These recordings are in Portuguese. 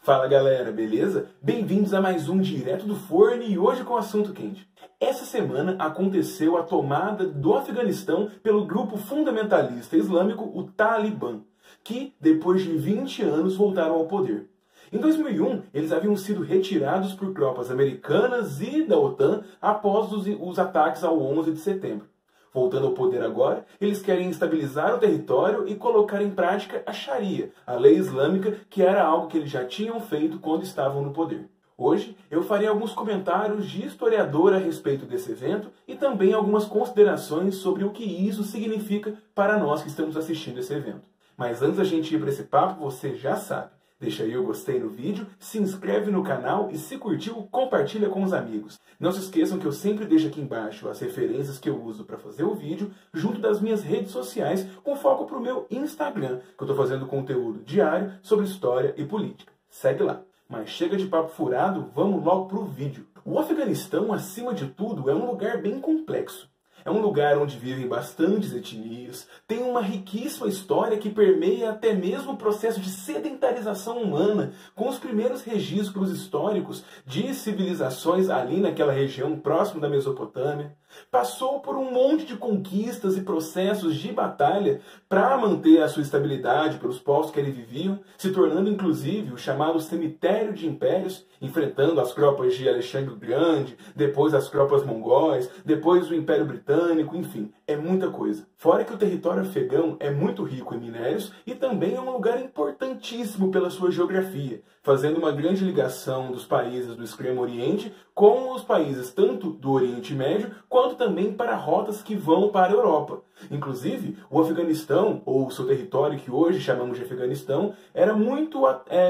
Fala galera, beleza? Bem-vindos a mais um Direto do Forno e hoje com assunto quente. Essa semana aconteceu a tomada do Afeganistão pelo grupo fundamentalista islâmico, o Talibã, que depois de 20 anos voltaram ao poder. Em 2001, eles haviam sido retirados por tropas americanas e da OTAN após os ataques ao 11 de setembro. Voltando ao poder agora, eles querem estabilizar o território e colocar em prática a Sharia, a lei islâmica, que era algo que eles já tinham feito quando estavam no poder. Hoje, eu farei alguns comentários de historiador a respeito desse evento e também algumas considerações sobre o que isso significa para nós que estamos assistindo esse evento. Mas antes da gente ir para esse papo, você já sabe. Deixa aí o gostei no vídeo, se inscreve no canal e se curtiu, compartilha com os amigos. Não se esqueçam que eu sempre deixo aqui embaixo as referências que eu uso para fazer o vídeo, junto das minhas redes sociais, com foco para o meu Instagram, que eu estou fazendo conteúdo diário sobre história e política. Segue lá. Mas chega de papo furado, vamos logo para o vídeo. O Afeganistão, acima de tudo, é um lugar bem complexo. É um lugar onde vivem bastantes etnias, tem uma riquíssima história que permeia até mesmo o processo de sedentarização humana, com os primeiros registros históricos de civilizações ali naquela região próximo da Mesopotâmia. Passou por um monte de conquistas e processos de batalha para manter a sua estabilidade pelos povos que ali viviam, se tornando inclusive o chamado cemitério de impérios, enfrentando as tropas de Alexandre o Grande, depois as tropas mongóis, depois o Império Britânico, enfim, é muita coisa. Fora que o território afegão é muito rico em minérios e também é um lugar importantíssimo pela sua geografia, fazendo uma grande ligação dos países do Extremo Oriente com os países tanto do Oriente Médio quanto também para rotas que vão para a Europa. Inclusive, o Afeganistão, ou seu território que hoje chamamos de Afeganistão, era muito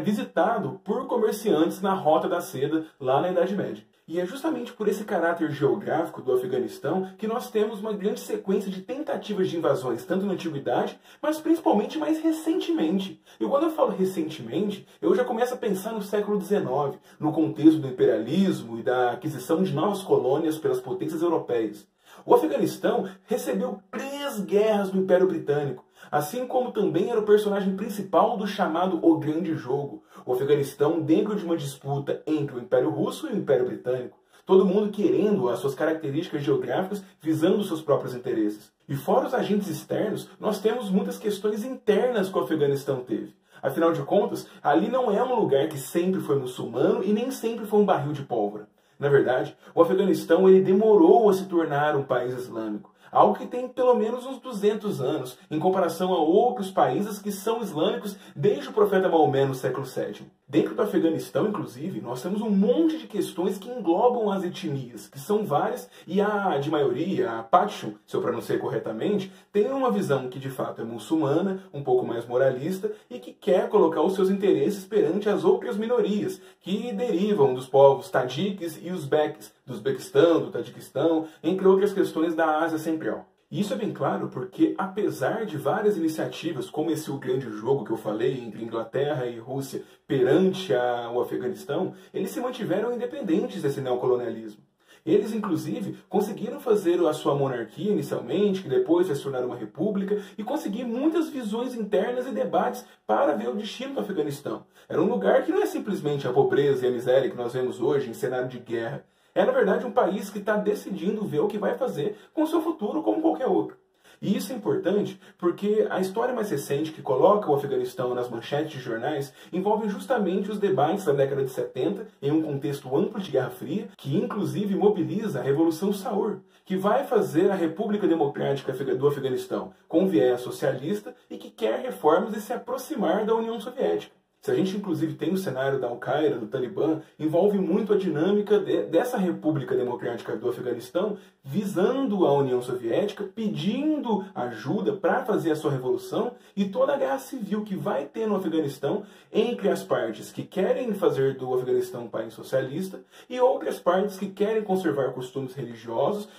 visitado por comerciantes na Rota da Seda lá na Idade Média. E é justamente por esse caráter geográfico do Afeganistão que nós temos uma grande sequência de tentativas de invasões, tanto na antiguidade, mas principalmente mais recentemente. E quando eu falo recentemente, eu já começo a pensar no século XIX, no contexto do imperialismo e da aquisição de novas colônias pelas potências europeias. O Afeganistão recebeu 3 guerras do Império Britânico, assim como também era o personagem principal do chamado O Grande Jogo, o Afeganistão dentro de uma disputa entre o Império Russo e o Império Britânico, todo mundo querendo as suas características geográficas, visando os seus próprios interesses. E fora os agentes externos, nós temos muitas questões internas que o Afeganistão teve. Afinal de contas, ali não é um lugar que sempre foi muçulmano e nem sempre foi um barril de pólvora. Na verdade, o Afeganistão ele demorou a se tornar um país islâmico, algo que tem pelo menos uns 200 anos, em comparação a outros países que são islâmicos desde o profeta Maomé no século VII. Dentro do Afeganistão, inclusive, nós temos um monte de questões que englobam as etnias, que são várias, e a de maioria, a Pashtun, se eu pronunciei corretamente, tem uma visão que de fato é muçulmana, um pouco mais moralista, e que quer colocar os seus interesses perante as outras minorias, que derivam dos povos tadiques e uzbeques, do Uzbequistão, do Tadiquistão, entre outras questões da Ásia Central. E isso é bem claro porque, apesar de várias iniciativas, como esse O Grande Jogo que eu falei, entre Inglaterra e Rússia, perante o Afeganistão, eles se mantiveram independentes desse neocolonialismo. Eles, inclusive, conseguiram fazer a sua monarquia inicialmente, que depois vai se tornar uma república, e conseguir muitas visões internas e debates para ver o destino do Afeganistão. Era um lugar que não é simplesmente a pobreza e a miséria que nós vemos hoje em cenário de guerra. É, na verdade, um país que está decidindo ver o que vai fazer com o seu futuro como qualquer outro. E isso é importante porque a história mais recente que coloca o Afeganistão nas manchetes de jornais envolve justamente os debates da década de 70 em um contexto amplo de Guerra Fria, que inclusive mobiliza a Revolução Saur, que vai fazer a República Democrática do Afeganistão com viés socialista e que quer reformas e se aproximar da União Soviética. Se a gente inclusive tem o cenário da Al-Qaeda, do Talibã, envolve muito a dinâmica dessa República Democrática do Afeganistão, visando a União Soviética, pedindo ajuda para fazer a sua revolução e toda a guerra civil que vai ter no Afeganistão entre as partes que querem fazer do Afeganistão um país socialista e outras partes que querem conservar costumes religiosos,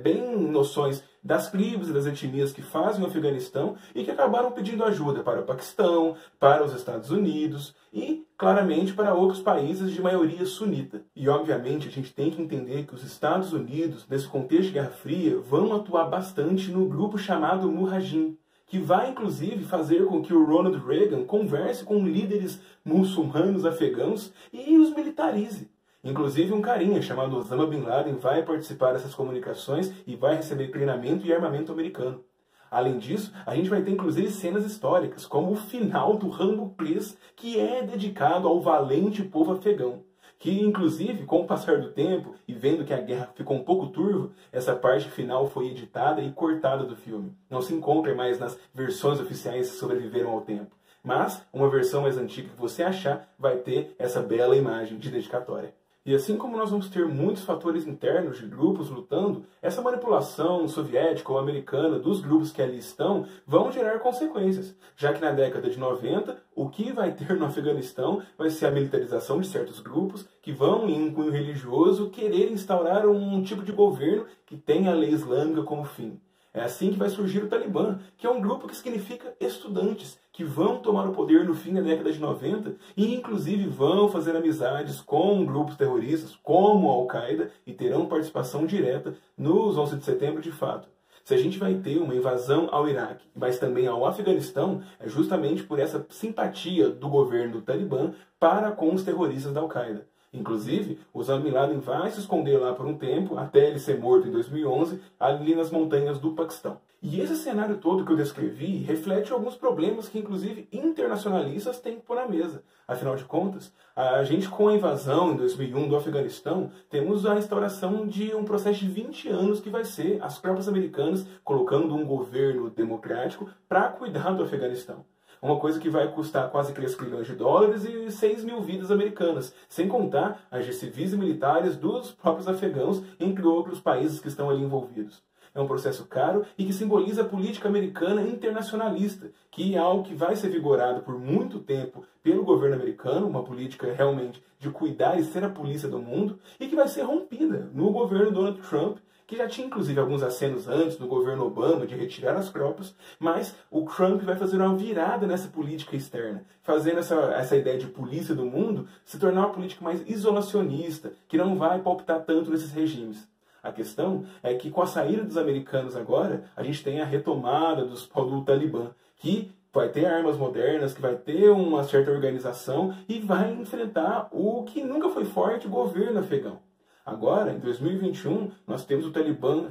bem noções das tribos e das etnias que fazem o Afeganistão e que acabaram pedindo ajuda para o Paquistão, para os Estados Unidos e, claramente, para outros países de maioria sunita. E, obviamente, a gente tem que entender que os Estados Unidos, nesse contexto de Guerra Fria, vão atuar bastante no grupo chamado Mujahideen, que vai inclusive fazer com que o Ronald Reagan converse com líderes muçulmanos afegãos e os militarize. Inclusive um carinha chamado Osama Bin Laden vai participar dessas comunicações e vai receber treinamento e armamento americano. Além disso, a gente vai ter inclusive cenas históricas, como o final do Rambo 3, que é dedicado ao valente povo afegão. Que, inclusive, com o passar do tempo e vendo que a guerra ficou um pouco turva, essa parte final foi editada e cortada do filme. Não se encontra mais nas versões oficiais que sobreviveram ao tempo. Mas, uma versão mais antiga que você achar vai ter essa bela imagem de dedicatória. E assim como nós vamos ter muitos fatores internos de grupos lutando, essa manipulação soviética ou americana dos grupos que ali estão vão gerar consequências, já que na década de 90, o que vai ter no Afeganistão vai ser a militarização de certos grupos que vão, em um cunho religioso, querer instaurar um tipo de governo que tenha a lei islâmica como fim. É assim que vai surgir o Talibã, que é um grupo que significa estudantes, que vão tomar o poder no fim da década de 90 e inclusive vão fazer amizades com grupos terroristas como a Al-Qaeda e terão participação direta nos 11 de setembro de fato. Se a gente vai ter uma invasão ao Iraque, mas também ao Afeganistão, é justamente por essa simpatia do governo do Talibã para com os terroristas da Al-Qaeda. Inclusive, Osama Bin Laden vai se esconder lá por um tempo, até ele ser morto em 2011, ali nas montanhas do Paquistão. E esse cenário todo que eu descrevi reflete alguns problemas que, inclusive, internacionalistas têm que pôr na mesa. Afinal de contas, a gente, com a invasão em 2001 do Afeganistão, temos a instauração de um processo de 20 anos que vai ser as tropas americanas colocando um governo democrático para cuidar do Afeganistão. Uma coisa que vai custar quase 3 trilhões de dólares e 6 mil vidas americanas, sem contar as de civis e militares dos próprios afegãos, entre outros países que estão ali envolvidos. É um processo caro e que simboliza a política americana internacionalista, que é algo que vai ser vigorado por muito tempo pelo governo americano, uma política realmente de cuidar e ser a polícia do mundo, e que vai ser rompida no governo Donald Trump, que já tinha inclusive alguns acenos antes no governo Obama de retirar as tropas, mas o Trump vai fazer uma virada nessa política externa, fazendo essa ideia de polícia do mundo se tornar uma política mais isolacionista, que não vai palpitar tanto nesses regimes. A questão é que com a saída dos americanos agora, a gente tem a retomada do Talibã, que vai ter armas modernas, que vai ter uma certa organização e vai enfrentar o que nunca foi forte, o governo afegão. Agora, em 2021, nós temos o Talibã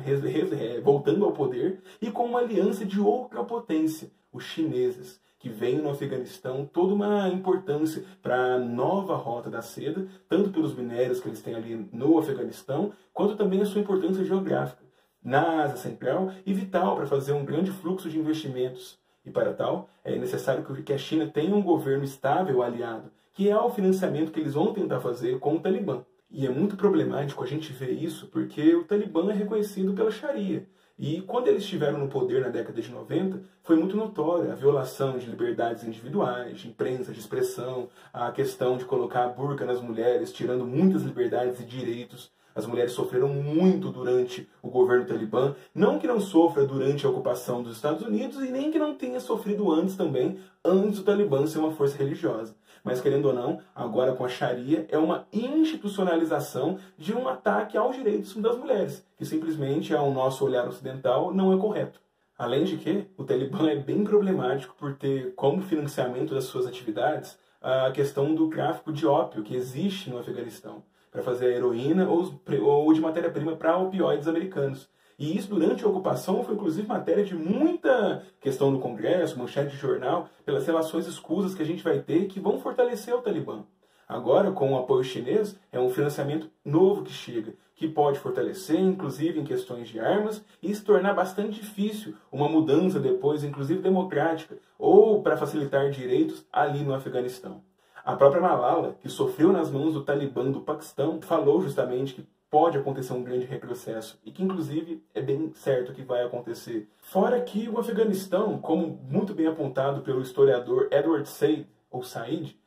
voltando ao poder e com uma aliança de outra potência, os chineses, que vem no Afeganistão toda uma importância para a nova rota da seda, tanto pelos minérios que eles têm ali no Afeganistão, quanto também a sua importância geográfica, na Ásia Central e vital para fazer um grande fluxo de investimentos. E para tal, é necessário que a China tenha um governo estável aliado, que é o financiamento que eles vão tentar fazer com o Talibã. E é muito problemático a gente ver isso porque o Talibã é reconhecido pela Sharia. E quando eles estiveram no poder na década de 90, foi muito notória a violação de liberdades individuais, de imprensa, de expressão, a questão de colocar a burca nas mulheres, tirando muitas liberdades e direitos. As mulheres sofreram muito durante o governo Talibã, não que não sofra durante a ocupação dos Estados Unidos e nem que não tenha sofrido antes também, antes do Talibã ser uma força religiosa. Mas, querendo ou não, agora com a Sharia é uma institucionalização de um ataque aos direitos das mulheres, que simplesmente, ao nosso olhar ocidental, não é correto. Além de que, o Talibã é bem problemático por ter como financiamento das suas atividades a questão do tráfico de ópio que existe no Afeganistão, para fazer a heroína ou de matéria-prima para opioides americanos. E isso, durante a ocupação, foi inclusive matéria de muita questão no Congresso, manchete de jornal, pelas relações escusas que a gente vai ter que vão fortalecer o Talibã. Agora, com o apoio chinês, é um financiamento novo que chega, que pode fortalecer, inclusive em questões de armas, e se tornar bastante difícil uma mudança depois, inclusive democrática, ou para facilitar direitos ali no Afeganistão. A própria Malala, que sofreu nas mãos do Talibã do Paquistão, falou justamente que pode acontecer um grande retrocesso e que, inclusive, é bem certo que vai acontecer. Fora que o Afeganistão, como muito bem apontado pelo historiador Edward Said, ou Said,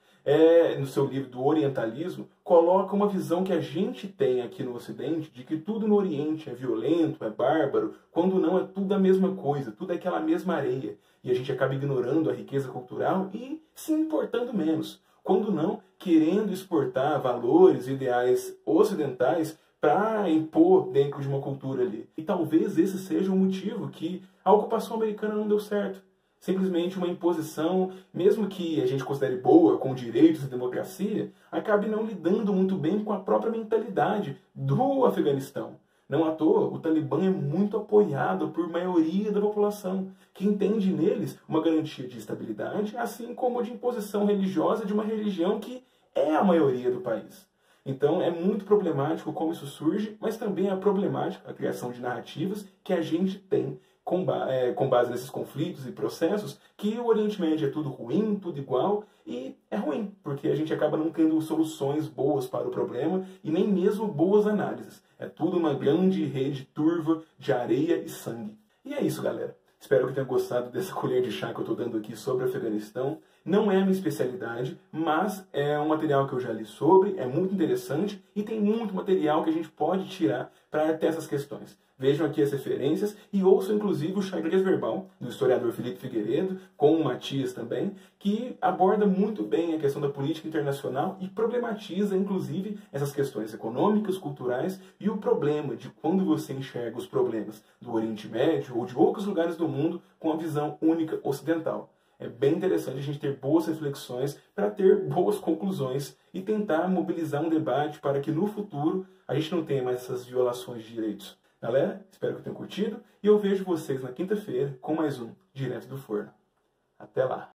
no seu livro do Orientalismo, coloca uma visão que a gente tem aqui no Ocidente de que tudo no Oriente é violento, é bárbaro, quando não é tudo a mesma coisa, tudo é aquela mesma areia. E a gente acaba ignorando a riqueza cultural e se importando menos. Quando não, querendo exportar valores, ideais ocidentais para impor dentro de uma cultura ali. E talvez esse seja o motivo que a ocupação americana não deu certo. simplesmente uma imposição, mesmo que a gente considere boa, com direitos e democracia, acabe não lidando muito bem com a própria mentalidade do Afeganistão. Não à toa, o Talibã é muito apoiado por maioria da população, que entende neles uma garantia de estabilidade, assim como de imposição religiosa de uma religião que é a maioria do país. Então é muito problemático como isso surge, mas também é problemático a criação de narrativas que a gente tem com base nesses conflitos e processos, que o Oriente Médio é tudo ruim, tudo igual, e é ruim, porque a gente acaba não tendo soluções boas para o problema e nem mesmo boas análises. É tudo uma grande rede turva de areia e sangue. E é isso, galera. Espero que tenham gostado dessa colher de chá que eu estou dando aqui sobre o Afeganistão. Não é a minha especialidade, mas é um material que eu já li sobre, é muito interessante e tem muito material que a gente pode tirar para ter essas questões. Vejam aqui as referências e ouçam inclusive o xadrez verbal do historiador Felipe Figueiredo, com o Matias também, que aborda muito bem a questão da política internacional e problematiza inclusive essas questões econômicas, culturais e o problema de quando você enxerga os problemas do Oriente Médio ou de outros lugares do mundo com a visão única ocidental. É bem interessante a gente ter boas reflexões para ter boas conclusões e tentar mobilizar um debate para que no futuro a gente não tenha mais essas violações de direitos. Galera, espero que tenham curtido e eu vejo vocês na quinta-feira com mais um Direto do Forno. Até lá!